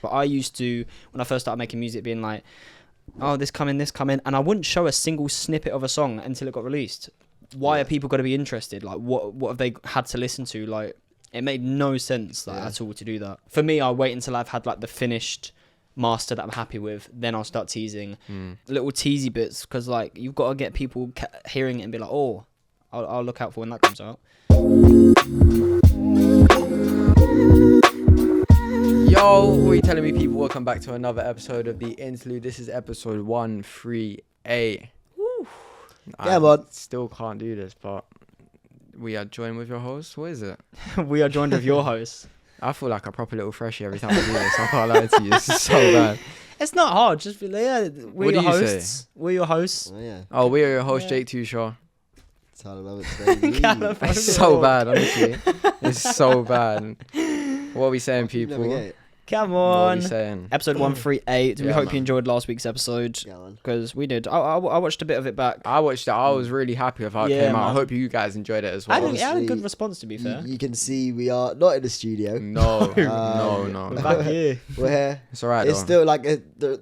But I used to, when I first started making music, being like, oh, this coming, and I wouldn't show a single snippet of a song until it got released. Why are people got to be interested? Like, what have they had to listen to? Like, it made no sense at all to do that. For me, I'll wait until I've had like the finished master that I'm happy with, then I'll start teasing little teasy bits, because like you've got to get people hearing it and be like, oh, I'll look out for when that comes out. Yo, what are you telling me, people? Welcome back to another episode of the Interlude. This is episode 138. Woo. Yeah, man. Still can't do this, but we are joined with your host. What is it? We are joined with your host. I feel like a proper little freshie every time I do this. I can't lie to you. This is so bad. It's not hard. Just be like, yeah, we're your hosts. We're your hosts. Oh, yeah. Oh, we are your host, Jake Tushaw. It's so bad, honestly. It's so bad. What are we saying, people? Come What are on. we saying? Episode 138. We Yeah, hope man. you enjoyed last week's episode, because we did. I watched a bit of it back. I watched it. I was really happy with how it came out. I hope you guys enjoyed it as well. I had a good response, to be fair. You can see we are not in the studio. No. We're back here. We're here. It's alright. It's still like the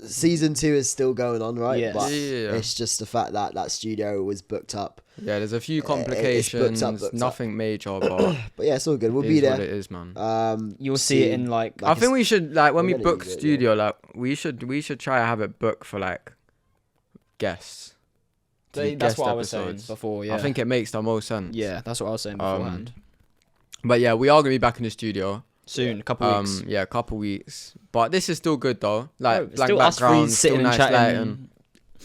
season 2 is still going on, right? Yes. But Yeah. it's just the fact that that studio was booked up. Yeah, there's a few booked complications. up. Nothing major, but But yeah, it's all good. We'll it be is there. what it is, man. You'll see it in like I think we should when we we're gonna book use it, studio, like we should try to have it booked for like guests. To be that's guest what I was saying episodes. before. Yeah, I think it makes the most sense. yeah, that's what I was saying beforehand. But yeah, we are gonna be back in the studio. Soon, a couple weeks. Yeah, a couple weeks. But this is still good though. Like blank still us three background, still sitting and nice chatting. lighting.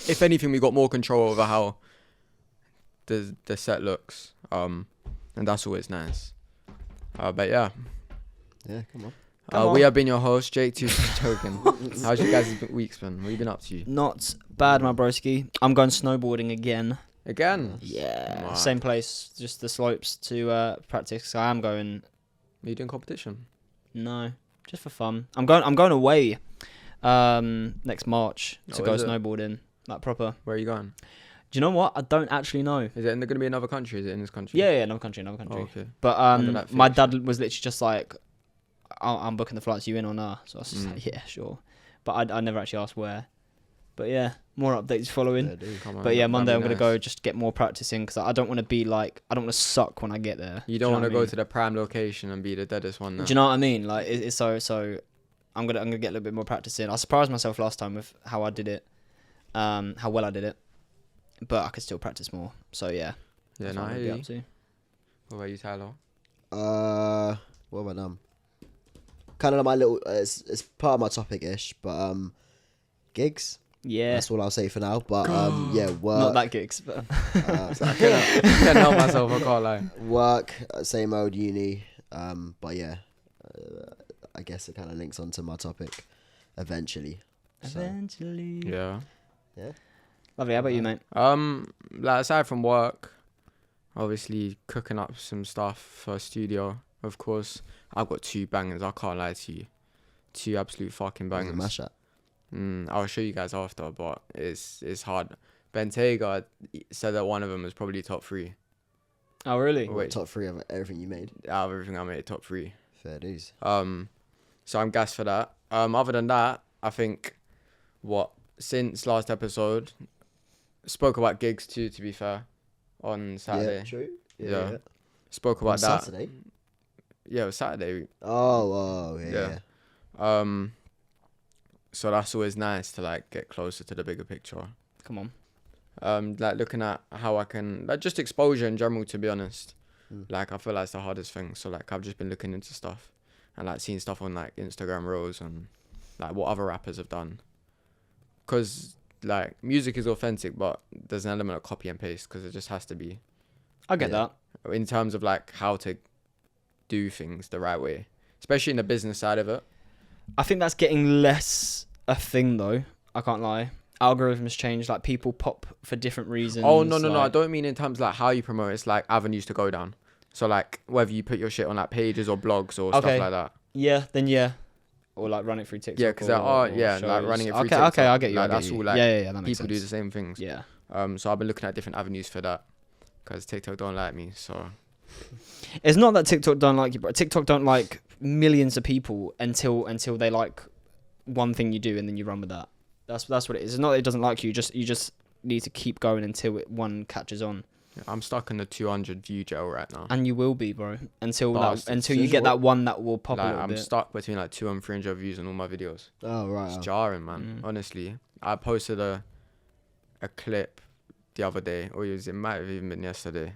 If anything, we got more control over how the set looks. And that's always nice. But yeah. Yeah, come on. Come We on. have been your host, Jake Token. How's your guys' weeks been? What have you been up to? Not bad, my broski. I'm going snowboarding again. Again? Yeah, Wow. same place, just the slopes to practice. I am going. Are you doing competition? No, just for fun. I'm going away next March to Oh, go is it? snowboarding, like proper. Where are you going? Do you know what? I don't actually know. Is it going to be another country? Is it in this country? Yeah, another country. Oh, okay. But Under that my fiction. dad was literally just like, I'm booking the flights. You in or nah? So I was just like, yeah, sure. But I never actually asked where. But yeah, more updates following. Yeah, dude. Come on, But yeah, that'd Monday be I'm gonna nice. go just get more practicing, because I don't want to be like, I don't want to suck when I get there. You don't know want to what I go mean? to the prime location and be the deadest one there. Do you know what I mean? Like it's so I'm gonna get a little bit more practice in. I surprised myself last time with how I did it, how well I did it, but I could still practice more. So yeah. Yeah, That's no, what I'm I gonna hear get you. up to. What about you, Tyler? What about kind of my little. It's part of my topic-ish, but gigs. Yeah. That's all I'll say for now. But yeah, work. Not that gigs, but I can't help myself, I can't lie. Work, same old uni. But yeah, I guess it kind of links onto my topic eventually. So, eventually. Yeah. Lovely. How about you, mate? Like aside from work, obviously cooking up some stuff for studio. Of course, I've got 2 bangers. I can't lie to you, 2 absolute fucking there's a bangers. mashup. I'll show you guys after, but it's hard. Bentayga said that one of them was probably top 3 Oh really? Wait. Top 3 of everything you made. out of everything I made. Top 3. Fair dues. So I'm gassed for that. Other than that, I think since last episode, spoke about gigs too. To be fair, on Saturday. Yeah, true. Yeah. Spoke about On that. Saturday. Yeah, it was Saturday. Oh, Yeah. yeah. So that's always nice to like get closer to the bigger picture. Come on. Like looking at how I can like just exposure in general. To be honest, Mm. like I feel like it's the hardest thing. So like I've just been looking into stuff and like seeing stuff on like Instagram reels and like what other rappers have done. Cause like music is authentic, but there's an element of copy and paste because it just has to be I get Yeah. that. in terms of like how to do things the right way, especially in the business side of it. I think that's getting less a thing though. I can't lie. Algorithms change. Like people pop for different reasons. Oh no, I like- don't mean in terms of like how you promote. It's like avenues to go down. So like whether you put your shit on like pages or blogs or stuff Okay. like that. Yeah. Then yeah. Or like run it through TikTok. Yeah, because or like shows. running it through Okay. TikTok. Okay. I get you. Like, I get that's you. all like yeah. That makes people do the sense. same things. Yeah. So I've been looking at different avenues for that because TikTok don't like me. So It's not that TikTok don't like you, bro. TikTok don't like millions of people until they like one thing you do, and then you run with that. That's what it is. It's not that it doesn't like you. You just need to keep going until one catches on. Yeah, I'm stuck in the 200 view gel right now. And you will be, bro, until Bastards. you get that one that will pop a Like, little I'm bit. stuck between like 200 and 300 views on all my videos. Oh right. It's jarring, man. Honestly, I posted a clip the other day, or it might have even been yesterday,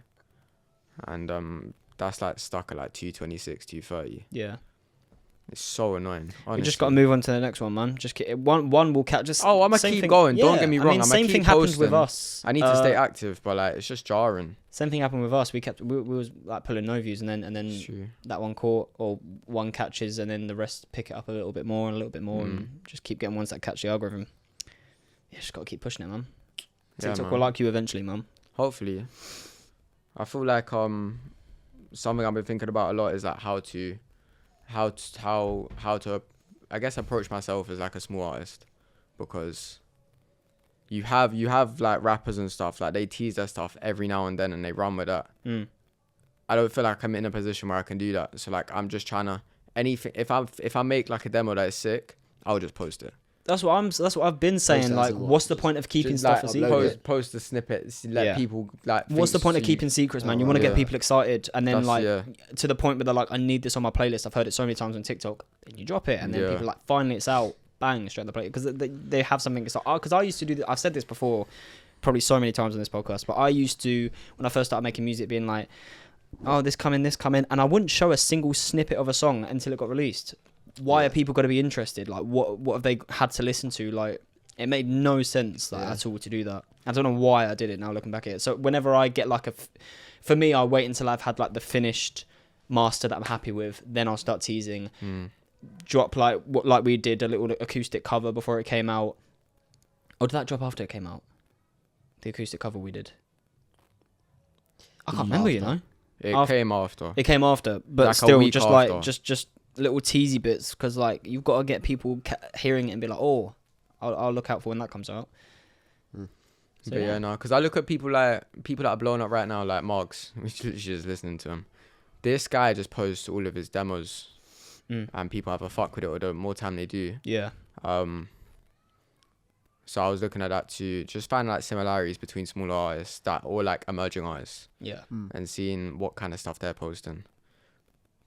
and that's like stuck at like 226, 230. Yeah. It's so annoying. Honestly. We just got to move on to the next one, man. Just one will catch. Just Oh, I'm gonna same keep thing. going. Don't Yeah, get me I wrong. mean, I'm same keep thing happened posting. with us. I need to stay active, but like it's just jarring. Same thing happened with us. We was like pulling no views, and then True. that one caught, or one catches, and then the rest pick it up a little bit more and a little bit more, and just keep getting ones that catch the algorithm. Yeah, just gotta keep pushing it, man. TikTok man. will like you eventually, man. Hopefully. I feel like something I've been thinking about a lot is like how to I guess approach myself as like a small artist, because you have like rappers and stuff, like they tease their stuff every now and then and they run with that. I don't feel like I'm in a position where I can do that, so like I'm just trying to anything. If I make like a demo that is sick, I'll just post it. That's what I've been saying. it Like, as a what? what's the point of keeping Just, stuff like, a upload secret? Post the snippets, let Yeah. people like. What's the point of keeping secrets, man? You want to get people excited, and then to the point where they're like, I need this on my playlist. I've heard it so many times on TikTok. Then you drop it, and then people are like, finally it's out, bang, straight on the play, because they have something. Because I used to do that. I've said this before, probably so many times on this podcast, but I used to, when I first started making music, being like, oh, this coming, and I wouldn't show a single snippet of a song until it got released. Why are people going to be interested? Like, what have they had to listen to? Like, it made no sense at all to do that. I don't know why I did it now looking back at it. So whenever I get like for me, I wait until I've had like the finished master that I'm happy with, then I'll start teasing. Drop like we did a little acoustic cover before it came out. Or did that drop after it came out? The acoustic cover we did. I can't remember, you know. It came after. It came after, but Like a still, week just after. like just little teasy bits, because like you've got to get people hearing it and be like, oh, I'll look out for when that comes out. So, But yeah, no, because I look at people that are blowing up right now, like Moggs, which is just listening to him. This guy just posts all of his demos, and people have a fuck with it, or the more time they do. Yeah. So I was looking at that to just find like similarities between smaller artists or like emerging artists, Yeah. and seeing what kind of stuff they're posting.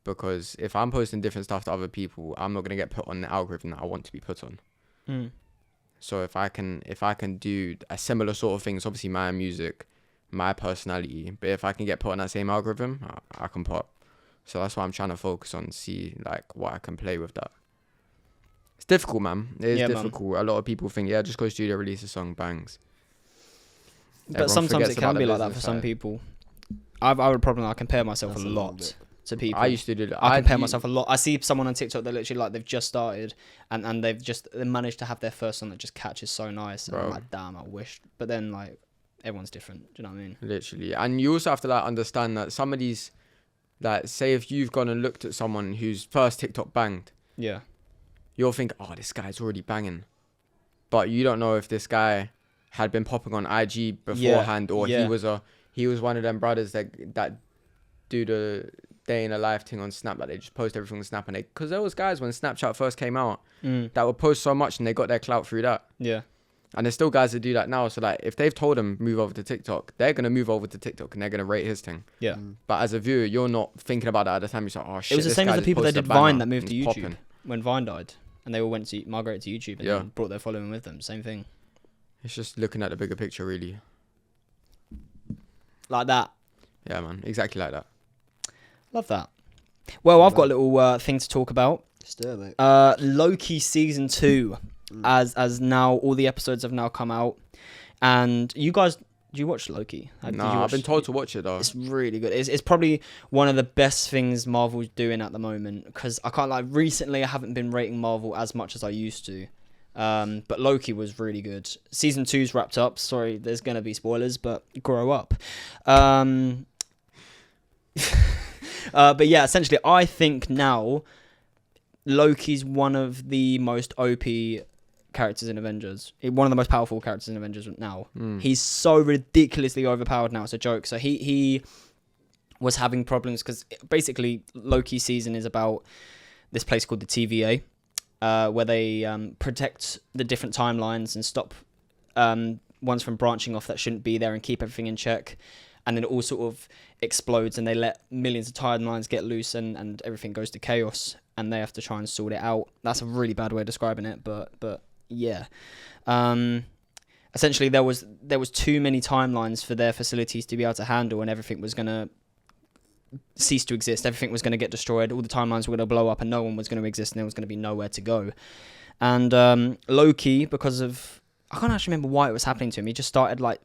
Because if I'm posting different stuff to other people, I'm not gonna get put on the algorithm that I want to be put on. So if I can do a similar sort of thing, it's obviously my music, my personality, but if I can get put on that same algorithm, I can pop. So that's why I'm trying to focus on, see like what I can play with that. It's difficult, man. It is difficult. A lot of people think, just go studio, release a song, bangs. But Everyone sometimes forgets it can about be the like that for business some side. people. I've a problem. I compare myself That's a a little lot bit. to people. I used to do that. I compare myself a lot. I see someone on TikTok that literally like they've just started and they managed to have their first song that just catches so nice. And I'm like, damn, I wish. But then like everyone's different. Do you know what I mean? Literally. And you also have to like understand that some of these, like say if you've gone and looked at someone whose first TikTok banged, Yeah. you'll think, oh, this guy's already banging. But you don't know if this guy had been popping on IG beforehand, or he was one of them brothers that do the day in a life thing on Snap, like they just post everything on Snap, and because there was guys when Snapchat first came out that would post so much and they got their clout through that. Yeah. And there's still guys that do that now. So like if they've told him move over to TikTok, they're gonna move over to TikTok and they're gonna rate his thing. Yeah. But as a viewer, you're not thinking about that at the time. You're like, oh shit. It was the this same guy as the just people that posted did a banger Vine that moved to and YouTube he's popping. when Vine died, and they all migrated to YouTube and then brought their following with them. Same thing. It's just looking at the bigger picture, really. Like that. Yeah, man. Exactly like that. Love that. Well, I've got a little thing to talk about. Let's do it, mate. Loki season 2, as now all the episodes have now come out, and you guys, do you watch Loki? I've been told to watch it though. It's really good. It's probably one of the best things Marvel's doing at the moment, because I can't like recently I haven't been rating Marvel as much as I used to. But Loki was really good. Season 2's wrapped up. Sorry, there's gonna be spoilers, but grow up. But yeah, essentially, I think now Loki's one of the most OP characters in Avengers. One of the most powerful characters in Avengers now. He's so ridiculously overpowered now. It's a joke. So he was having problems because basically Loki's season is about this place called the TVA, where they protect the different timelines and stop ones from branching off that shouldn't be there and keep everything in check. And then it all sort of explodes and they let millions of timelines get loose and everything goes to chaos and they have to try and sort it out. That's a really bad way of describing it, but yeah. Essentially, there was too many timelines for their facilities to be able to handle, and everything was going to cease to exist. Everything was going to get destroyed. All the timelines were going to blow up, and no one was going to exist, and there was going to be nowhere to go. And Loki, because of... I can't actually remember why it was happening to him. He just started, like,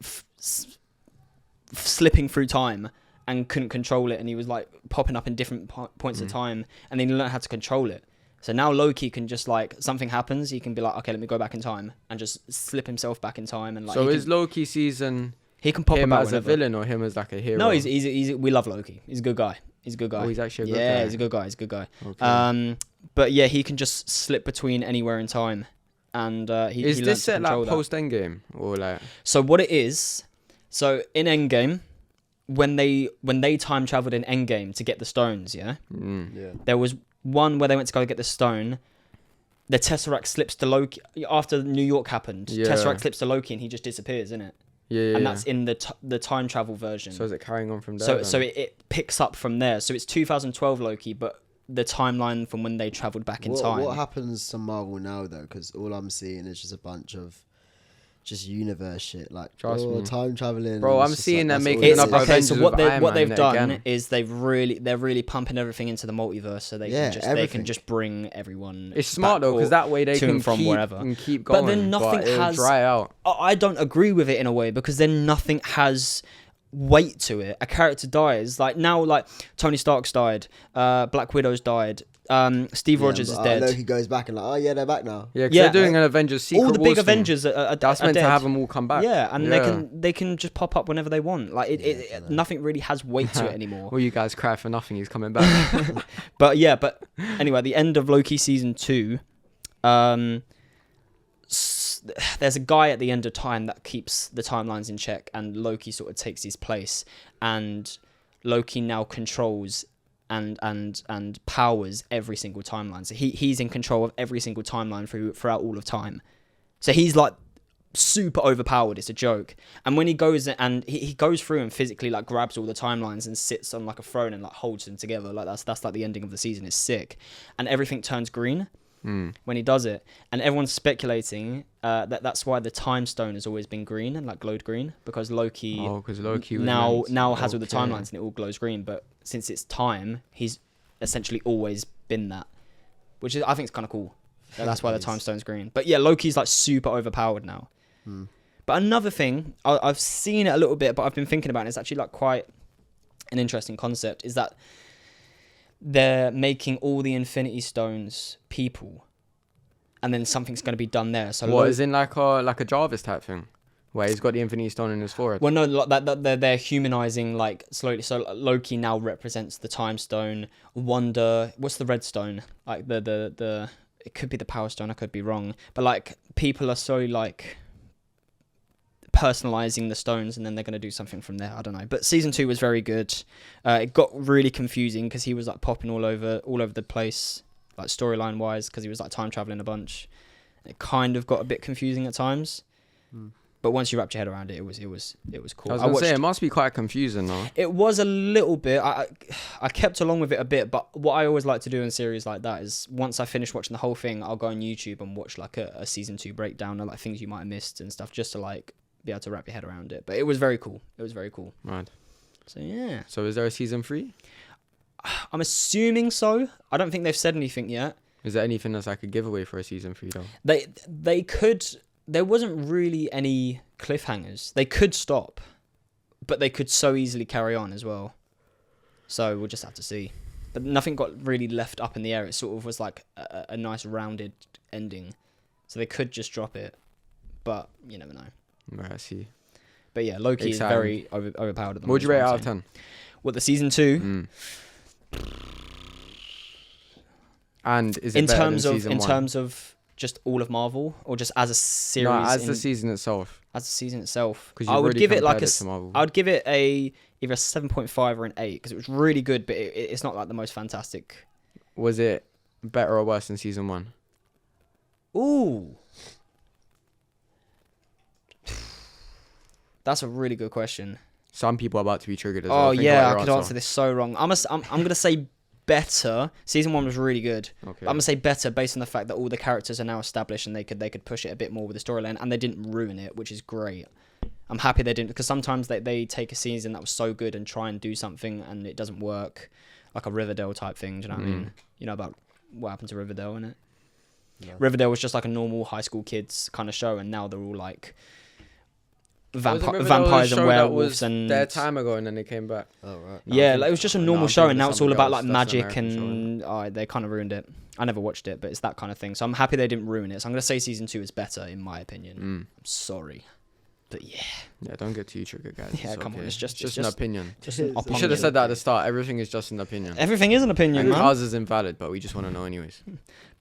slipping through time and couldn't control it, and he was, like, popping up in different points of time, and then he learned how to control it. So now Loki can just, like, something happens, he can be like, okay, let me go back in time, and just slip himself back in time. And like, so is Loki season he can pop him about as whenever. a villain or him as like a hero? No, he's we love Loki. He's a good guy. Oh, he's actually a good guy. Yeah, he's a good guy. Okay. But yeah, he can just slip between anywhere in time, and he is he this set like that. post Endgame or like? So what it is, so in Endgame, when they time traveled in Endgame to get the stones, yeah, there was one where they went to go get the stone. The Tesseract slips to Loki after New York happened. Yeah. Tesseract slips to Loki and he just disappears, isn't it? Yeah. And that's in the time travel version. So is it carrying on from there? So it picks up from there. So it's 2012 Loki, but the timeline from when they travelled back in time. What happens to Marvel now though? Because all I'm seeing is just a bunch of just universe shit, like time traveling. Bro, I'm seeing them making another Avengers. So what they've done again. is they're really pumping everything into the multiverse, so they can just bring everyone. It's smart though, because that way they can keep going. But then nothing has dry out. I don't agree with it in a way, because then nothing has weight to it. A character dies, like now, like Tony Stark's died, Black Widow's died. Steve Rogers is dead. Loki goes back and like, oh yeah, they're back now. Yeah, because they're doing an Avengers Secret All the Wars big thing. Avengers are That's meant dead. to have them all come back. Yeah, and they can just pop up whenever they want. Like nothing really has weight to it anymore. Well, you guys cry for nothing. He's coming back. But anyway, at the end of Loki season 2, there's a guy at the end of time that keeps the timelines in check, and Loki sort of takes his place, and Loki now controls and powers every single timeline. So he's in control of every single timeline throughout all of time. So he's like super overpowered. It's a joke. And when he goes and he goes through and physically like grabs all the timelines and sits on like a throne and like holds them together, like that's like the ending of the season. It's sick, and everything turns green when he does it. And everyone's speculating that's why the time stone has always been green and like glowed green, because Loki now has all the timelines and it all glows green. But since it's time, he's essentially always been that, which is, I think, it's kind of cool. That's why the time stone's green. But yeah, Loki's like super overpowered now. But another thing, I've seen it a little bit, but I've been thinking about it. It's actually like quite an interesting concept. Is that they're making all the Infinity Stones people, and then something's going to be done there. So what is in like a Jarvis type thing, where he's got the Infinity Stone in his forehead? Well, no, they're humanizing like slowly. So Loki now represents the Time Stone. Wanda, what's the Red Stone? Like the it could be the Power Stone. I could be wrong, but like people are so like personalizing the stones, and then they're going to do something from there. I don't know. But season 2 was very good. It got really confusing because he was like popping all over the place, like storyline wise, because he was like time traveling a bunch. It kind of got a bit confusing at times. But once you wrapped your head around it, it was cool. I was gonna say it must be quite confusing though. It was a little bit. I kept along with it a bit, but what I always like to do in series like that is once I finish watching the whole thing, I'll go on YouTube and watch like a season 2 breakdown of like things you might have missed and stuff, just to like be able to wrap your head around it. But it was very cool. Right. So yeah. So is there a season 3? I'm assuming so. I don't think they've said anything yet. Is there anything that's like a giveaway for a season 3 though? They could. There wasn't really any cliffhangers. They could stop, but they could so easily carry on as well. So we'll just have to see. But nothing got really left up in the air. It sort of was like a nice rounded ending. So they could just drop it, but you never know. Right, I see. But yeah, Loki is very overpowered at the moment. What would you rate out of 10? What, the season 2? And is it better than season 1? In terms of just all of Marvel, or just as a series? No, as the season itself. As the season itself. I would give it like I would give it either a 7.5 or an 8, because it was really good, but it's not like the most fantastic. Was it better or worse than season 1? Ooh. That's a really good question. Some people are about to be triggered as well. Oh Think yeah, about I your could answer this so wrong. I'm gonna say better. Season 1 was really good. Okay. I'm gonna say better based on the fact that all the characters are now established and they could push it a bit more with the storyline, and they didn't ruin it, which is great. I'm happy they didn't, because sometimes they take a season that was so good and try and do something and it doesn't work, like a Riverdale type thing. Do you know what I mean? You know about what happened to Riverdale, innit? No. Riverdale was just like a normal high school kids kind of show, and now they're all like Wasn't Riverdale a vampires show and that werewolves was and their time ago and then they came back. Oh right. No, yeah, I'm like, it was just a thinking- normal I'm show, thinking and now of it's all something about else. like That's an magic American show, and they kind of ruined it. I never watched it, but it's that kind of thing. So I'm happy they didn't ruin it. So I'm gonna say season 2 is better in my opinion. I'm sorry, but yeah, Yeah, don't get too triggered, guys. Yeah, come on, it's just an opinion. just an You You opinion. should have said that at the start. Everything is just an opinion. Everything is an opinion, And man. ours is invalid, but we just want to know anyways.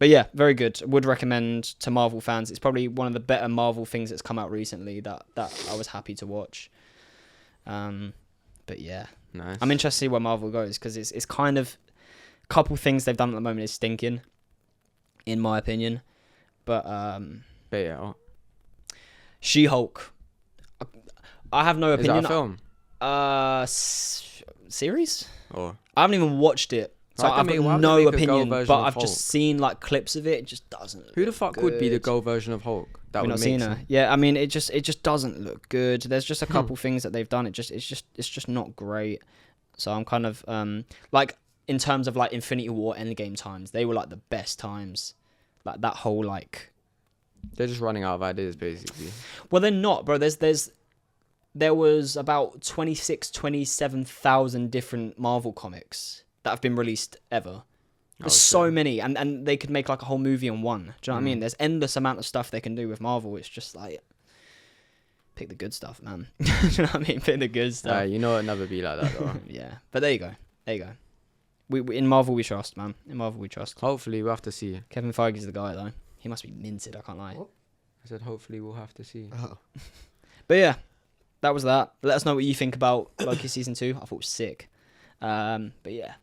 But yeah, very good. Would recommend to Marvel fans. It's probably one of the better Marvel things that's come out recently that I was happy to watch. But yeah, Nice. I'm interested to see where Marvel goes, because it's kind of a couple things they've done at the moment is stinking, in my opinion. But But yeah, She-Hulk, I have no is that opinion. a film? Series? Or I haven't even watched it, so Why I've don't got they- why don't no they make a opinion. Go version But of I've Hulk? just seen like clips of it. It just doesn't. who the look fuck would be the good. Go version of Hulk? That We've would not make seen sense. her. Yeah, I mean, it just doesn't look good. There's just a couple things that they've done. It's just not great. So I'm kind of like, in terms of like Infinity War Endgame times, they were like the best times. Like that whole like. They're just running out of ideas, basically. Well, they're not, bro. There was about 27,000 different Marvel comics that have been released ever. There's so many, and they could make like a whole movie on one. Do you know what I mean? There's endless amount of stuff they can do with Marvel. It's just like, pick the good stuff, man. Do you know what I mean? Pick the good stuff. You know it'll never be like that, though. Yeah, but there you go. We in Marvel we trust, man. In Marvel we trust. Hopefully, we'll have to see. Kevin Feige's the guy though. He must be minted. I can't lie. What? I said, hopefully, we'll have to see. Oh. But yeah, that was that. Let us know what you think about Loki season 2. I thought it was sick. But yeah,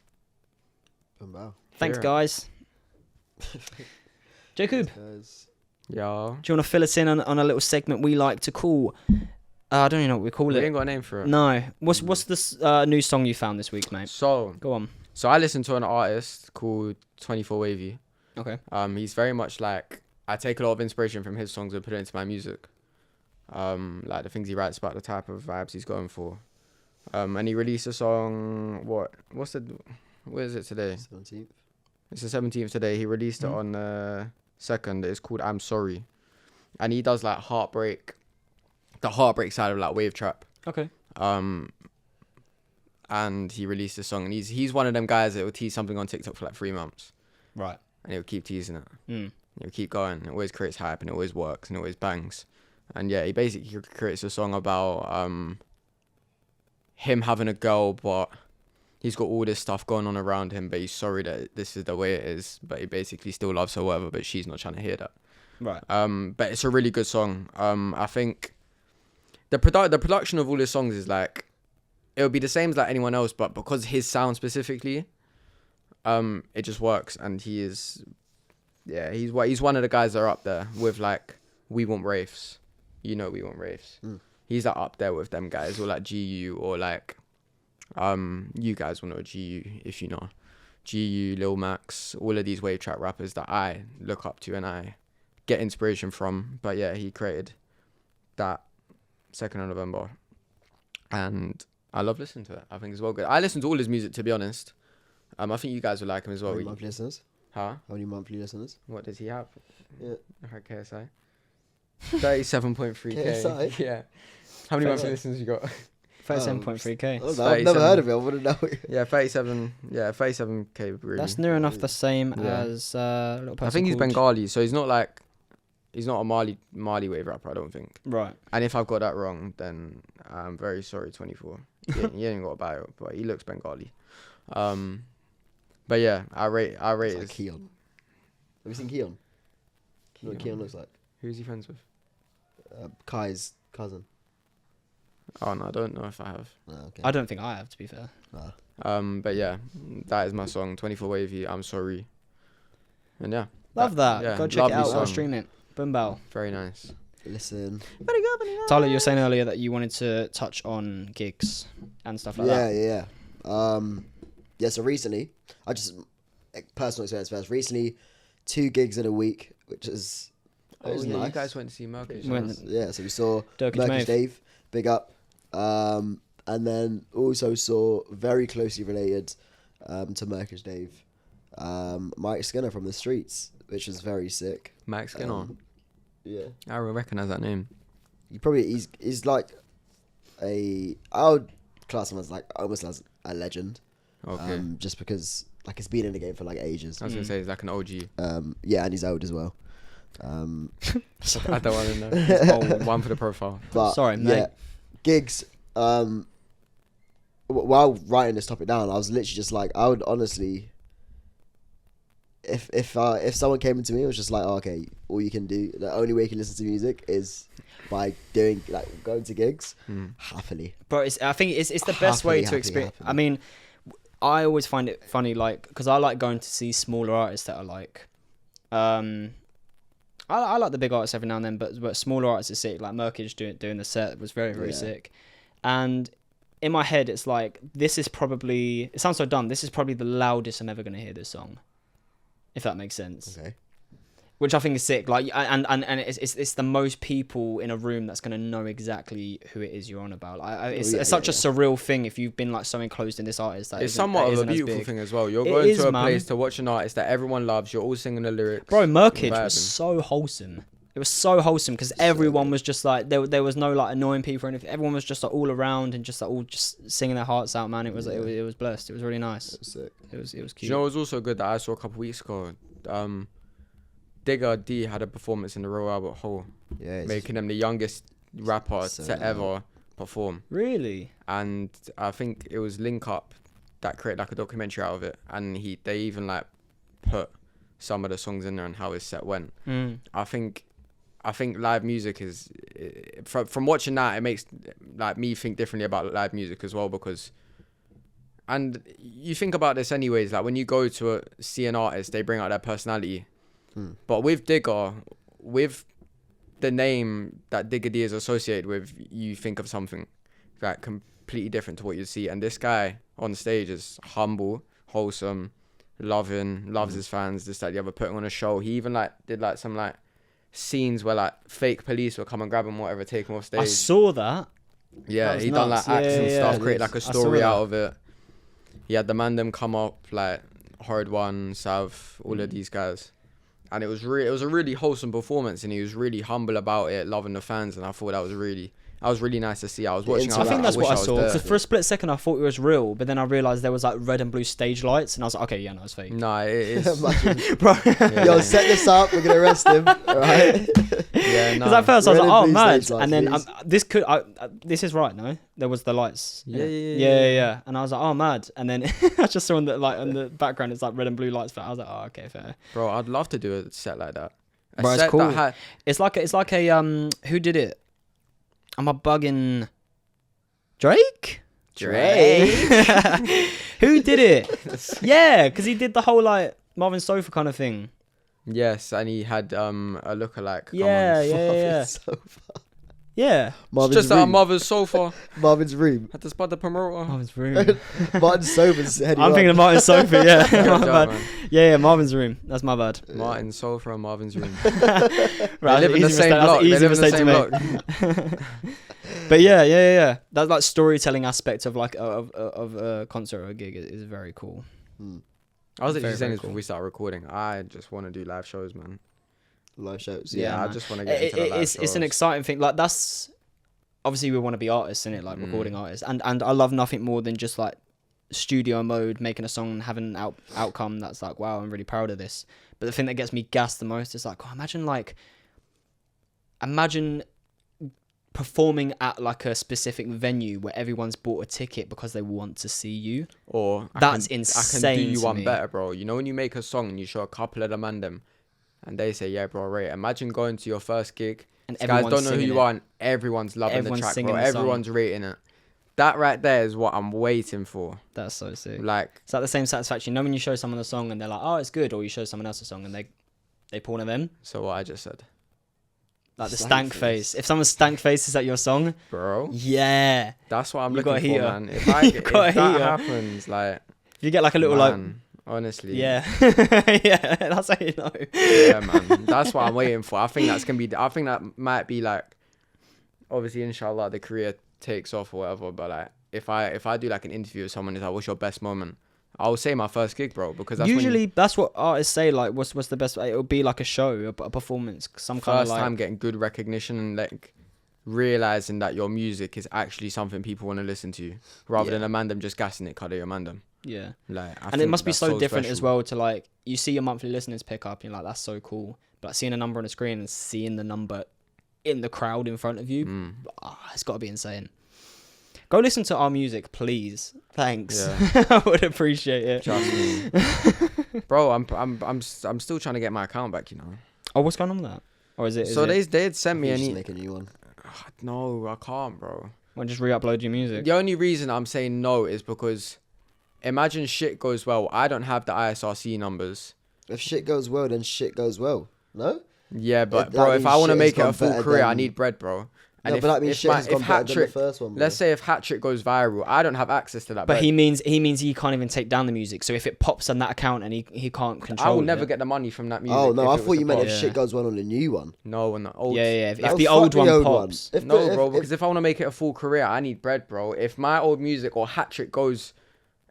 Wow. thanks Yeah. guys. Jacob, Guys. Yeah. do you want to fill us in on a little segment we like to call? I don't even know what we call We it. ain't got a name for it. No. What's this new song you found this week, mate? So Go on. I listened to an artist called 24 Wavy. Okay. He's very much like, I take a lot of inspiration from his songs and put it into my music. Like the things he writes about, the type of vibes he's going for. And he released a song. What is it today? 17th. It's the 17th today. He released it on the 2nd. It's called I'm Sorry. And he does like the heartbreak side of like wave trap. Okay. And he released a song, and he's one of them guys that will tease something on TikTok for like 3 months, Right. and he'll keep teasing it. Mm. He'll keep going. It always creates hype, and it always works, and it always bangs. And yeah, he basically creates a song about him having a girl, but he's got all this stuff going on around him, but he's sorry that this is the way it is, but he basically still loves her, whatever, but she's not trying to hear that. Right. But it's a really good song. I think the production of all his songs is like, it would be the same as like anyone else, but because his sound specifically, it just works. And he's one of the guys that are up there with like We Want Wraiths. You know We Want Wraiths. He's like up there with them guys, or like GU, or like you guys will know GU if you know GU, Lil Max, all of these wave trap rappers that I look up to and I get inspiration from. But yeah, he created that 2nd of November, and I love listening to it. I think it's well good. I listen to all his music, to be honest. I think you guys will like him as well. How many monthly listeners? Huh? How many monthly listeners? What does he have? Yeah. Okay, KSI. 37.3k. KSI? Yeah. How many monthly 37. listeners you got? 37.3k. Oh, no, I've never heard of it. I wouldn't know. Yeah, 37. Yeah, 37k. Really. That's near enough the same Yeah. as a little person I think he's called- Bengali, so he's not a Mali wave rapper, I don't think. Right. And if I've got that wrong, then I'm very sorry, 24. He ain't got a bio, but he looks Bengali. But yeah, I rate It's like his. Keon. Have you seen Keon? You know what Keon looks like? Who's he friends with? Kai's cousin. Oh no, I don't know if I have. Oh, okay. I don't think I have, to be fair. Nah. But yeah, that is my song, 24 Wavy. I'm sorry. And yeah, Love that. yeah, Go check it lovely out or song. stream it. Boom bow. very nice. Listen. Tyler, you were saying earlier that you wanted to touch on gigs and stuff like that. Yeah. So recently, I just personal experience first. Recently, 2 gigs in a week, which is it was nice. You guys went to see Mercury. Yeah, so we saw Dirk Mercury's Dave, big up, and then also saw very closely related to Mercury's Dave, Mike Skinner from the Streets, which was very sick. Mike Skinner. Yeah, I recognise that name. He's like I would class him as like almost as a legend. Okay. Just because like he's been in the game for like ages. I was gonna say he's like an OG. Yeah, and he's old as well. I don't want to know. One for the profile. But Sorry, mate. yeah, gigs. While writing this topic down, I was literally just like, I would honestly, if someone came into me and was just like, oh, okay, all you can do, the only way you can listen to music is by doing like going to gigs, happily. But I think it's the best way to experience. I mean, I always find it funny, like, because I like going to see smaller artists that are like, I like the big artists every now and then, but smaller artists are sick. Like Merkage doing the set was very, very sick. And in my head, it's like, this is probably, it sounds so dumb, this is probably the loudest I'm ever going to hear this song. If that makes sense. Okay. Which I think is sick. Like, and it's the most people in a room that's going to know exactly who it is you're on about. It's such a surreal thing if you've been like so enclosed in this artist. That it's somewhat of a beautiful thing as well. You're going to a place to watch an artist that everyone loves. You're all singing the lyrics. Bro, Merkage was so wholesome. It was so wholesome because everyone was just like, there was no like annoying people or anything. Everyone was just like all around and just like all just singing their hearts out, man. It was it was blessed. It was really nice. It was sick. It was cute. Do you know what was also good that I saw a couple weeks ago? Digger D had a performance in the Royal Albert Hall, making them the youngest rapper to ever perform. Really? And I think it was Link Up that created like a documentary out of it, and they even like put some of the songs in there and how his set went. I think live music is, from watching that, it makes like me think differently about live music as well, because, and you think about this anyways, like when you go to see an artist, they bring out their personality. But with Digger, with the name that Digger D is associated with, you think of something like completely different to what you see. And this guy on stage is humble, wholesome, loving, loves his fans, this, that, the other, putting on a show. He even like did like some like scenes where like fake police will come and grab him, whatever, take him off stage. I saw that. Yeah, that he nuts. done like acts and stuff, create like a story out of it. He had the Mandem come up, like Hard One, Sav, all of these guys. And it was a really wholesome performance, and he was really humble about it, loving the fans, and I thought that was really nice to see. I was watching. I think that's what I saw. Because for a split second, I thought it was real, but then I realised there was like red and blue stage lights, and I was like, okay, yeah, no, it's fake. No, it is. Bro, Yo, set this up. We're gonna arrest him. All right. Yeah, no. Because at first I was like, oh, mad. Lights, And then this is right, no? There was the lights. Yeah. And I was like, oh, mad. And then I just saw on the background, it's like red and blue lights. But I was like, oh, okay, fair. Bro, I'd love to do a set like that. Bro, it's cool. It's like a who did it? Am I bugging? Drake? Who did it? Yeah, because he did the whole like Marvin Sofa kind of thing. Yes, and he had a lookalike. Yeah. Yeah. Marvin's just room. at Mother's sofa. Marvin's room. Had to spot the promoter. Marvin's room. Martin's sofa's heading I'm thinking of Martin's sofa, yeah. My bad. Man. Yeah, Marvin's room. That's my bad. Martin's sofa and Marvin's room. Right, they live in the same block. They live in the same block. But yeah. That like storytelling aspect of like of a concert or a gig is very cool. I was actually Very, saying very this before we start recording. I just want to do live shows, man. Live shows. Yeah, I just want to get into the live shows. It's an exciting thing. Like that's obviously we want to be artists, innit? Like recording artists, and I love nothing more than just like studio mode, making a song and having an outcome that's like, wow, I'm really proud of this. But the thing that gets me gassed the most is like, oh, imagine performing at like a specific venue where everyone's bought a ticket because they want to see you. Or that's insane. I can do you to one me. better, bro. You know when you make a song and you show a couple of them and they say, yeah, bro, right. Imagine going to your first gig And guys don't know who you it. are and everyone's loving Everyone's the track, singing bro. the song. Everyone's rating it. That right there is what I'm waiting for. That's so sick. Like, It's like the same satisfaction. You know when you show someone a song and they're like, oh, it's good, or you show someone else a song and they pull one of them. so what I just said, Like the Stank stank face. If someone's stank face is at your song, bro. yeah. That's what I'm You got looking a for, heater. man. If I You if got a that heater. happens, like, If you get like a little man, honestly, yeah. Yeah, that's how you know. yeah, man. That's what I'm waiting for. I think that's gonna be. I think that might be like, obviously, inshallah, the career takes off or whatever. But like, if I do like an interview with someone, is like, what's your best moment? I'll say my first gig, bro, because that's Usually that's what artists say. Like, what's the best? It'll be like a show, a performance, some first kind of like. time getting good recognition and like realizing that your music is actually something people want to listen to, rather than a man them just gassing it, cause you're a man them. Yeah. Like, I And it think must be that's so different as special. well to like you see your monthly listeners pick up, and you're like, that's so cool. But like, seeing a number on the screen and seeing the number in the crowd in front of you, it's got to be insane. Go listen to our music, please. Thanks. Yeah. I would appreciate it. Trust me, bro. I'm still trying to get my account back. You know. Oh, what's going on with that? Or is it? So they had sent me You an just make a new one. No, I can't, bro. Well, just re-upload your music. The only reason I'm saying no is because imagine shit goes well. I don't have the ISRC numbers. If shit goes well, then shit goes well. No? Yeah, but That bro, if means I want to shit has make it a gone full better career, I than- need bread, bro. And No, if, but that means if, shit has if gone better than the Hat-Trick, first one, bro. let's say if Hat-Trick goes viral, I don't have access to that. But bread. he means he can't even take down the music. So if it pops on that account and he can't I control will never it. get the money from that music. Oh, no, if I it was thought you to meant pop. if Yeah. shit goes well on the new one. No, on the old. Yeah. If Oh, the fuck old one pops, If No, the- bro, if- because if I want to make it a full career, I need bread, bro. If my old music or Hat-Trick goes,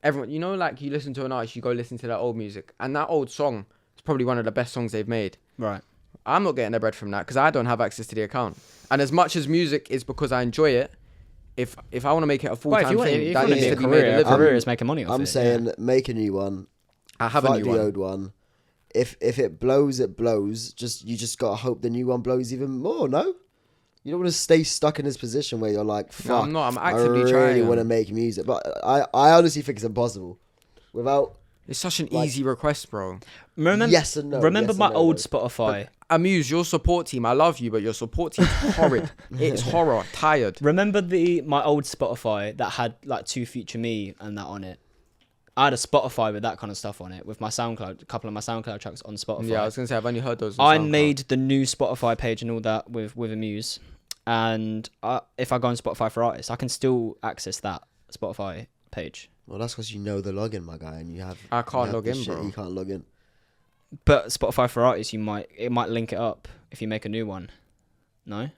everyone, you know, like you listen to an artist, you go listen to their old music, and that old song is probably one of the best songs they've made. right? I'm not getting the bread from that because I don't have access to the account. And as much as music is because I enjoy it, if I want to make it a full Well, time if you want, thing, if you that want to needs be a to be made a career, a living. career is making money off I'm it. saying make a new one. I have Fuck a new the one. old one. If it blows, it blows. You just gotta hope the new one blows even more. No, you don't want to stay stuck in this position where you're like, fuck. No, I'm not. I'm I actively really trying. want to make music, but I honestly think it's impossible. Without It's such an like- easy request, bro. Remember, yes and no. remember yes my and no, old though. Spotify. Amuse, your support team. I love you, but your support team's horrid. It's horror. Tired. Remember my old Spotify that had like 2 Feature Me and that on it. I had a Spotify with that kind of stuff on it, with my SoundCloud, a couple of my SoundCloud tracks on Spotify. Yeah, I was gonna say I've only heard those. on I SoundCloud. made the new Spotify page and all that with Amuse, and if I go on Spotify for artists, I can still access that Spotify page. Well, that's because you know the login, my guy, and you have. I you can't have log the in, shit, bro. You can't log in. But Spotify for artists, it might link it up if you make a new one. No.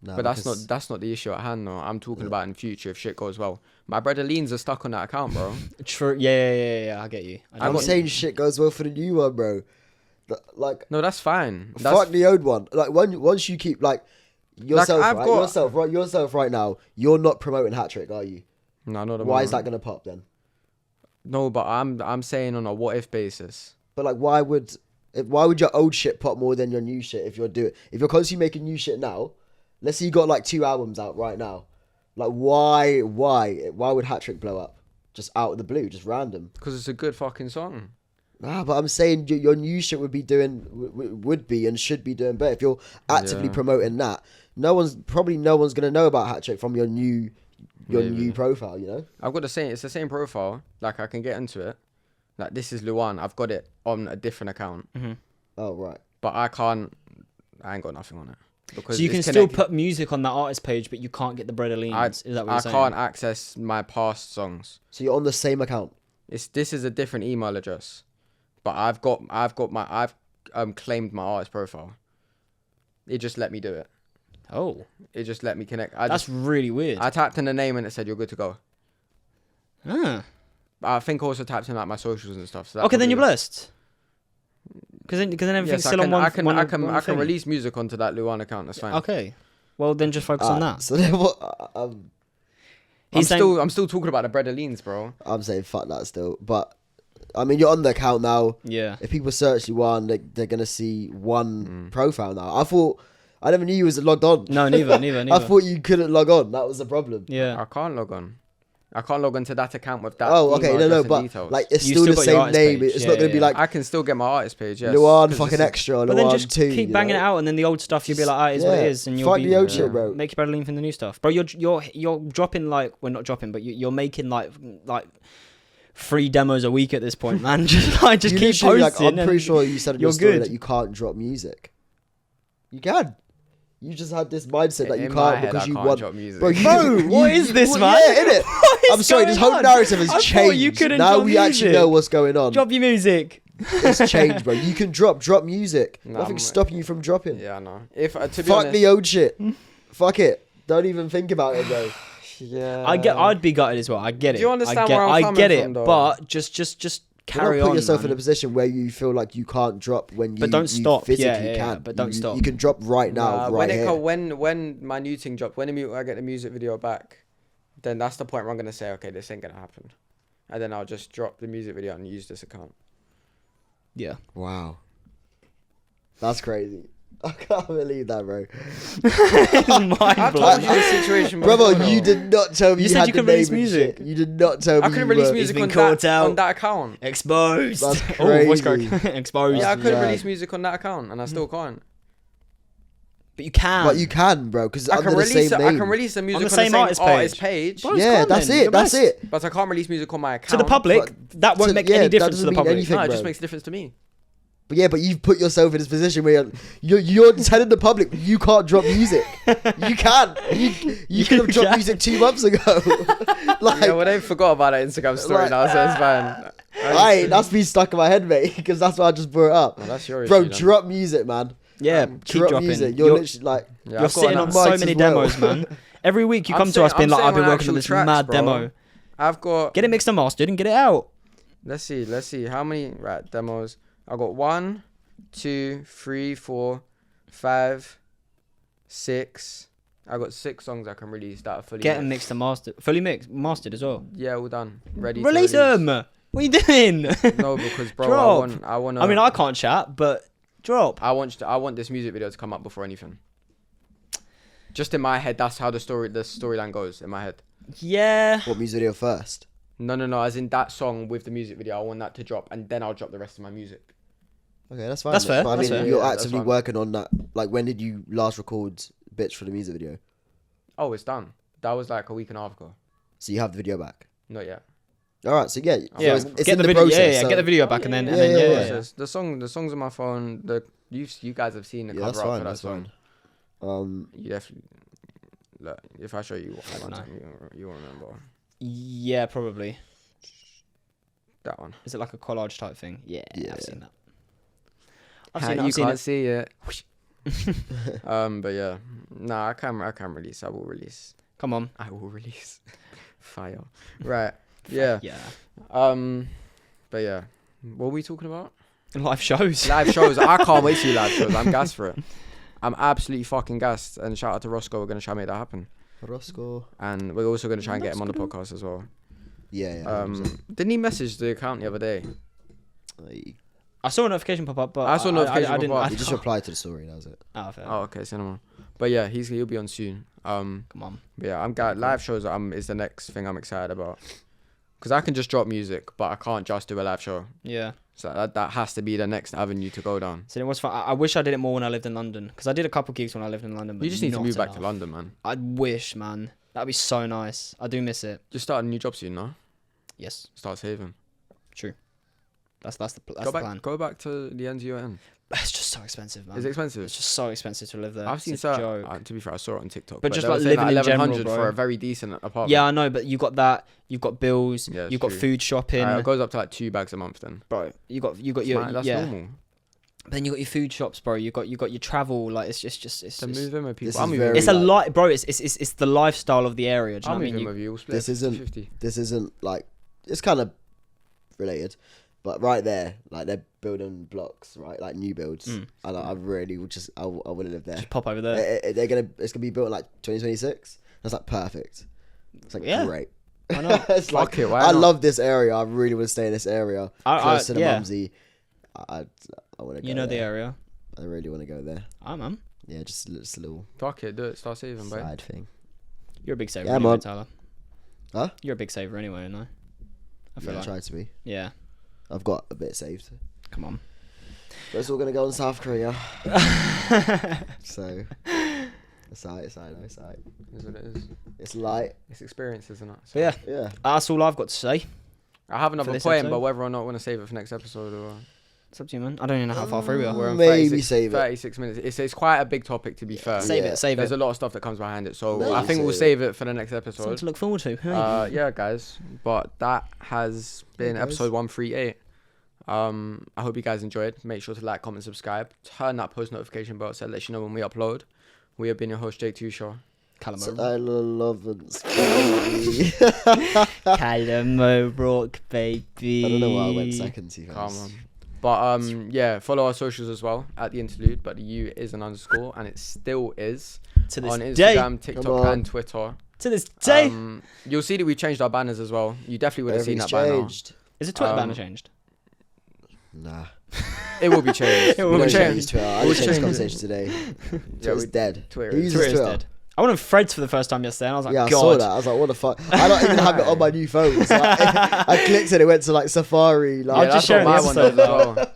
No, But that's because- not the issue at hand, though. I'm talking Yeah. about in future if shit goes well. My brother leans are stuck on that account, bro. True. Yeah. I get you. I'm got- saying shit goes well for the new one, bro. Like, No, that's fine. fuck the old one. Like, once you keep like yourself, I've right? got- yourself right now. You're not promoting Hat-Trick, are you? No, not Why is that gonna pop then? No, but I'm saying on a what if basis. But like, why would your old shit pop more than your new shit if you're constantly making new shit now? Let's say you got like 2 albums out right now. Like, why would Hat-Trick blow up just out of the blue, just random? Because it's a good fucking song. Nah, but I'm saying your new shit would be and should be doing better if you're actively Yeah. promoting that. No one's gonna know about Hat-Trick from your new Maybe. profile. You know. I've got it's the same profile. Like I can get into it. Like this is LUAN. I've got it on a different account, Oh right. but I ain't got nothing on it. Because So you can it's still connected- put music on that artist page, but you can't get the bread of leans. Is that what I you're saying? can't access my past songs. So you're on the same account. This is a different email address, but I've claimed my artist profile. It just let me do it. Oh, It just let me connect. that's really weird. I tapped in the name and it said you're good to go. Ah. I think I also tapped in like my socials and stuff. So that Okay, then probably- you're blessed. Because then everything's Yes, still on one. I can one thing. release music onto that LUAN account. That's fine. Okay. Well, then just focus on that. So then what? He's saying, I'm still talking about the bread of leans, bro. I'm saying fuck that still. But I mean, you're on the account now. yeah. If people search LUAN, they're gonna see one profile now. I never knew you was logged on. No, neither. I thought you couldn't log on. That was the problem. Yeah. I can't log on. I can't log into that account with that. Oh, okay, email no, address and but details. like it's You still still the got your same artist name. page. It's Yeah, not gonna be yeah. like I can still get my artist page. Yes. LUAN 'cause fucking this is- extra. But then LUAN just 2, keep you banging know? it out, and then the old stuff you'll be like, "Ah, it is what it Yeah. is," and you'll Fuck be the old Yeah. shit, bro. make your better lean from the new stuff, bro. You're dropping like, well, not dropping, but you're making like 3 demos a week at this point, man. just You keep literally, posting. I'm pretty and sure you said in your you're story good. that you can't drop music. You can. You just had this mindset that you In my can't head, because I you can't want. drop music. Bro, what is this, man? Yeah, innit? What is I'm sorry, this going whole on? narrative has I thought changed. you couldn't Now drop we actually music. know what's going on. Drop your music. It's changed, bro. You can drop music. Nah, Nothing's I'm- stopping you from dropping. Yeah, I know. If to be Fuck honest, the old shit. Fuck it. Don't even think about it, bro. yeah. I'd be gutted as well. I get it. Do you understand I get, where I'm I coming get it, from, though? but just carry Don't put on. yourself man. in a position where you feel like you can't drop when you, But don't you stop. physically Yeah, can. but don't You- stop. You can drop right now, right when here. when my new thing drops, when I get the music video back, then that's the point where I'm gonna say, okay, this ain't gonna happen, and then I'll just drop the music video and use this account. Yeah. Wow. That's crazy. I can't believe that, bro. I've told you this situation before. Brother, though. you did not tell me You you, said had you the could release name and music. shit. You did not tell me I couldn't you release were- music been on caught that, out. on that account. Exposed. That's Oh, voice crazy. crack. Exposed. Yeah, I couldn't mad. release music on that account, and I still can't. But you can. But you can, bro, because I under can the release same I name. can release the music on the the same same artist artist page. page, Bro, it's Yeah, gone that's then. it. You're That's blessed. it. but I can't release music on my account. To the public, that won't make any that difference to doesn't the mean public. anything, No, it bro. just makes a difference to me. But you've put yourself in this position where you're telling the public you can't drop music. You can. You could have dropped can. music 2 months ago. Like, Yeah, well, they forgot about that Instagram story Like- now, so it's fine. that's been stuck in my head, mate, because that's why I just brought it up. Well, that's your Bro, issue, then. drop music, man. Yeah, keep Drop dropping. music. You're literally like, Yeah, You're I've got sitting an- on mics so as many well. demos, man. Every week you I'm come to saying- us being I'm like, saying I've been on working on actual this tracks, mad bro. demo. I've got. Get it mixed and mastered and get it out. Let's see. How many demos? I got 1, 2, 3, 4, 5, 6. I got 6 songs I can release that are fully. Get them mixed. mixed and mastered. Fully mixed, mastered as well. Yeah, all done. Ready. Release to release. them. What are you doing? No, because bro, Drop. I want. I mean, I can't chat, but drop. I want this music video to come up before anything. Just in my head, that's how the storyline goes in my head. Yeah. what music video first? No, as in that song with the music video, I want that to drop, and then I'll drop the rest of my music. Okay, that's fine. That's then. fair, But I that's mean, fair. you're Yeah, that's actively fine. working on that. Like, when did you last record bits for the music video? Oh, it's done. That was like a week and a half ago. So you have the video back. Not yet. All right, so yeah, Yeah, so it's get in the the video. process. Yeah, so get the video back and then, yeah, and then yeah, yeah, yeah. yeah. The songs on my phone. You guys have seen the Yeah, cover that's art fine. for that That's song. fine. You definitely. Look, if I show you I don't one time, you won't remember Yeah, probably. that one. Is it like a collage type thing? Yeah, Yeah. I've seen that. You I've seen can't it. see it. But yeah, I can release. I will release. Come on. I will release. Fire. Right. Yeah. Yeah. But yeah, what were we talking about? Live shows. Live shows. I can't wait to see live shows. I'm gassed for it. I'm absolutely fucking gassed. And shout out to Roscoe. We're gonna try and make that happen. Roscoe. And we're also gonna try and get him on the podcast as well. Yeah, yeah. 100%. Didn't he message the account the other day? I saw a notification pop up, but I saw a notification I didn't. pop up. I He just thought- replied to the story. That was it. Oh, fair. Oh, okay, cinema. But yeah, he'll be on soon. Come on. But yeah, live shows. Is the next thing I'm excited about. Because I can just drop music, but I can't just do a live show. Yeah. So that has to be the next avenue to go down. So it was fun. I wish I did it more when I lived in London, because I did a couple gigs when I lived in London. But You just need to not move back to enough. London, man. I wish, man. That'd be so nice. I do miss it. Just start a new job soon, no? Yes, Start saving. true. That's the Go back. plan. Go back to the ends you're in. It's just so expensive, man. Is it expensive? It's just so expensive to live there. I've seen it's a so. joke. To be fair, I saw it on TikTok. But just they were like saying living in general, 1100 bro. for a very decent apartment. Yeah, I know, but you got that. You've got bills. Yeah, it's you've got true. food shopping. It goes up to like 2 bags a month then. Bro, you got your That's yeah. normal. Then you got your food shops, bro. You got your travel. Like it's To move in with This people. I'm is moving. very- it's a lot, bro. It's the lifestyle of the area. Do you know I'm what I mean? moving You- with you. We'll split This isn't- 50. This isn't like, it's kind of related, but right there, like they're building blocks, right? Like new builds, and I really would just, I want to live there. Just pop over there. It's gonna be built in like 2026. That's like perfect. It's like Yeah. great. Why not? It's like, Fuck it, why I not? love this area. I really want to stay in this area, close to the yeah. Mumsy. I want to go You know the there. area. I really want to go there. Man. Yeah, just a little Fuck it, do it. Start saving, bro. side thing. You're a big saver. Yeah, anyway, man. Tyler. Huh? You're a big saver anyway, no? I feel Yeah, I like. try to be. Yeah. I've got a bit saved. Come on. But it's all gonna go on South Korea. So it's alright. Is what it is. It's light. It's experience, isn't it? But yeah, Yeah. that's all I've got to say. I have For another this point, episode? but whether or not I want to save it for next episode or It's up to you, man. I don't even know how far through we are. we're on Maybe 36, save it. 36 minutes. It's quite a big topic, to be fair. Save Yeah. it, save There's it. a lot of stuff that comes behind it, so Maybe I think we'll save save it for the next Something episode. to look forward to. Hey. Yeah, guys. But that has been guys. episode 138. I hope you guys enjoyed. Make sure to like, comment, subscribe. Turn that post notification bell so it lets you know when we upload. We have been your host, Jake Tushaw. Callum I love and baby. Callum O'Rourke, baby. I don't know why I went second to you guys. Come on. But yeah, follow our socials as well at the Interlude. But the U is an underscore, and it still is To this on day. Instagram, Come TikTok, on. and Twitter. To this day. You'll see that we changed our banners as well. You definitely would have seen that Everything's by now. changed. Is the Twitter banner um, changed? Nah. It will be changed. It will We be don't changed. use Twitter. I We'll just had this change it. conversation today. Twitter's dead. Twitter Who is- uses Twitter is Twitter? dead. I went on Threads for the first time yesterday, and I was like, Yeah, I God. saw that. I was like, what the fuck? I don't even have it on my new phone. So I clicked it. It went to like Safari. Yeah, I'll Like, just that's what share my the one episode,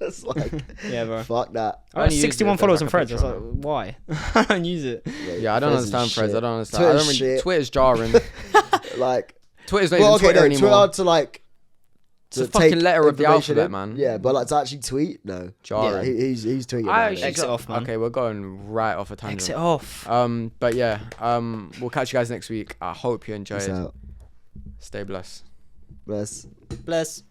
does as well. it's like, Yeah, bro. fuck that. I got only use it 61 if followers there's on like a Threads. I was picture like, why? I don't use it. Yeah, I don't Threads is understand Threads. I shit. don't understand. I don't Twitter's really, shit. Twitter's jarring. Like, Twitter's not well, even okay, Twitter no, anymore. Twitter to like. It's a to fucking take letter of the information alphabet, in. man. Yeah, but like to actually tweet, no. Jarring. Yeah, he's tweeting. I now, actually yeah. Exit off, man. Okay, we're going right off a tangent. Exit off. But yeah, we'll catch you guys next week. I hope you enjoyed. Peace out. Stay blessed. Bless. Bless.